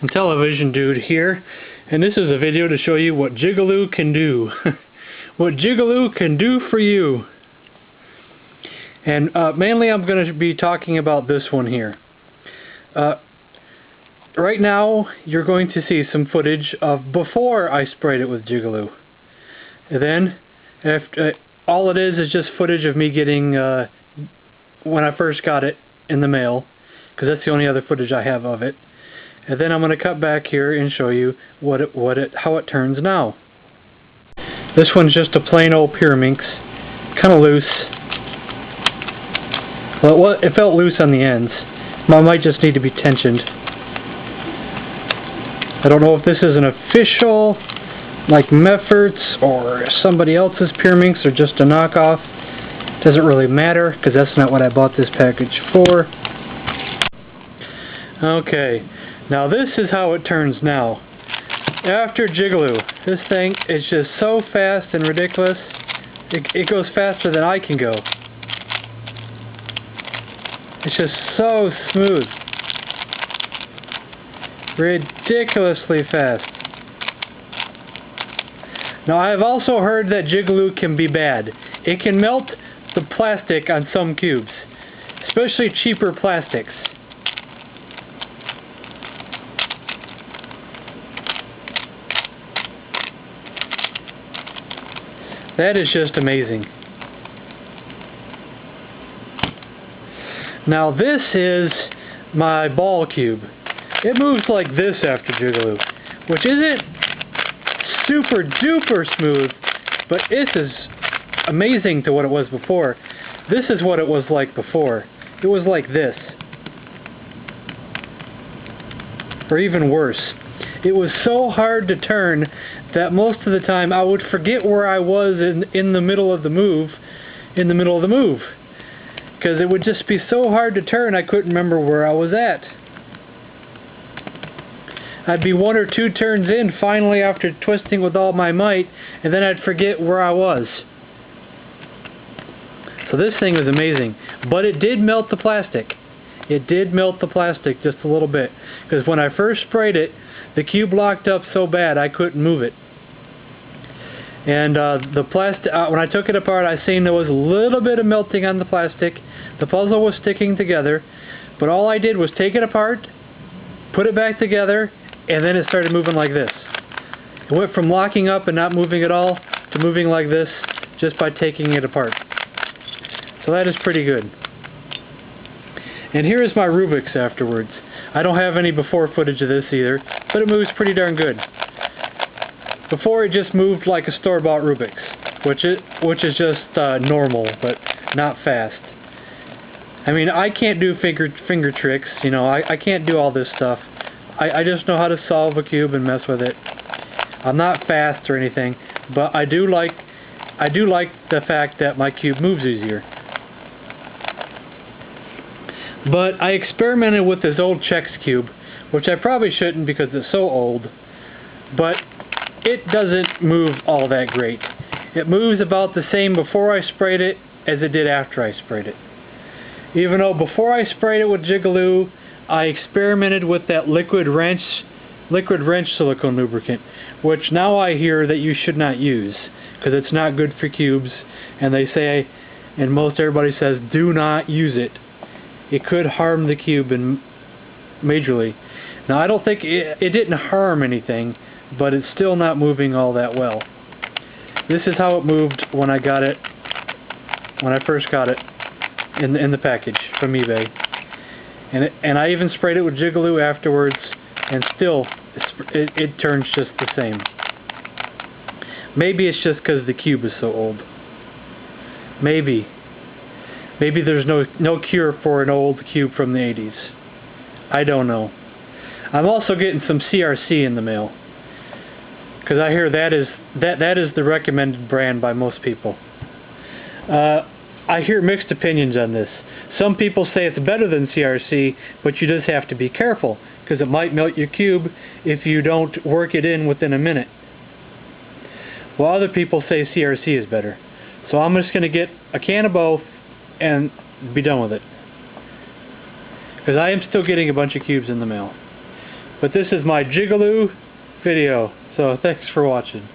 Television Dude here, and this is a video to show you what Jig-A-Loo can do. What Jig-A-Loo can do for you. And mainly I'm going to be talking about this one here. Right now you're going to see some footage of before I sprayed it with Jig-A-Loo. And then after, all it is just footage of me getting when I first got it in the mail, because that's the only other footage I have of it. And then I'm going to cut back here and show you how it turns now. This one's just a plain old Pyraminx, kind of loose. Well, it felt loose on the ends. It might just need to be tensioned. I don't know if this is an official, like Meffert's or somebody else's Pyraminx or just a knockoff. It doesn't really matter, because that's not what I bought this package for. Okay. Now this is how it turns now. After Jig-A-Loo, this thing is just so fast and ridiculous. It goes faster than I can go. It's just so smooth. Ridiculously fast. Now I've also heard that Jig-A-Loo can be bad. It can melt the plastic on some cubes, especially cheaper plastics. That is just amazing. Now this is my ball cube. It moves like this after Jig-A-Loo, which isn't super duper smooth, but this is amazing to what it was before. This is what it was like before. It was like this. Or even worse. It was so hard to turn that most of the time I would forget where I was in the middle of the move. Because it would just be so hard to turn I couldn't remember where I was at. I'd be one or two turns in finally after twisting with all my might, and then I'd forget where I was. So this thing is amazing. But it did melt the plastic. It did melt the plastic just a little bit. Because when I first sprayed it, the cube locked up so bad I couldn't move it. And the plastic, when I took it apart, I seen there was a little bit of melting on the plastic. The puzzle was sticking together, but all I did was take it apart, put it back together, and then it started moving like this. It went from locking up and not moving at all to moving like this just by taking it apart. So that is pretty good. And here is my Rubik's afterwards. I don't have any before footage of this either, but it moves pretty darn good. Before it just moved like a store-bought Rubik's, which is just normal, but not fast. I mean, I can't do finger tricks, you know, I can't do all this stuff. I just know how to solve a cube and mess with it. I'm not fast or anything, but I do like the fact that my cube moves easier. But I experimented with this old Chex cube, which I probably shouldn't because it's so old, but it doesn't move all that great. It moves about the same before I sprayed it as it did after I sprayed it. Even though before I sprayed it with Jig-A-Loo, I experimented with that liquid wrench silicone lubricant, which now I hear that you should not use because it's not good for cubes, and they say, and most everybody says, do not use it. It could harm the cube majorly. Now I don't think it didn't harm anything, but it's still not moving all that well. This is how it moved when I got it, when I first got it in the package from eBay. And I even sprayed it with Jig-A-Loo afterwards, and still it turns just the same. Maybe it's just because the cube is so old. Maybe there's no cure for an old cube from the 80s. I don't know. I'm also getting some CRC in the mail, because I hear that is the recommended brand by most people. I hear mixed opinions on this. Some people say it's better than CRC, but you just have to be careful, because it might melt your cube if you don't work it in within a minute. While other people say CRC is better. So I'm just going to get a can of both and be done with it. Because I am still getting a bunch of cubes in the mail. But this is my Jig-A-Loo video, so thanks for watching.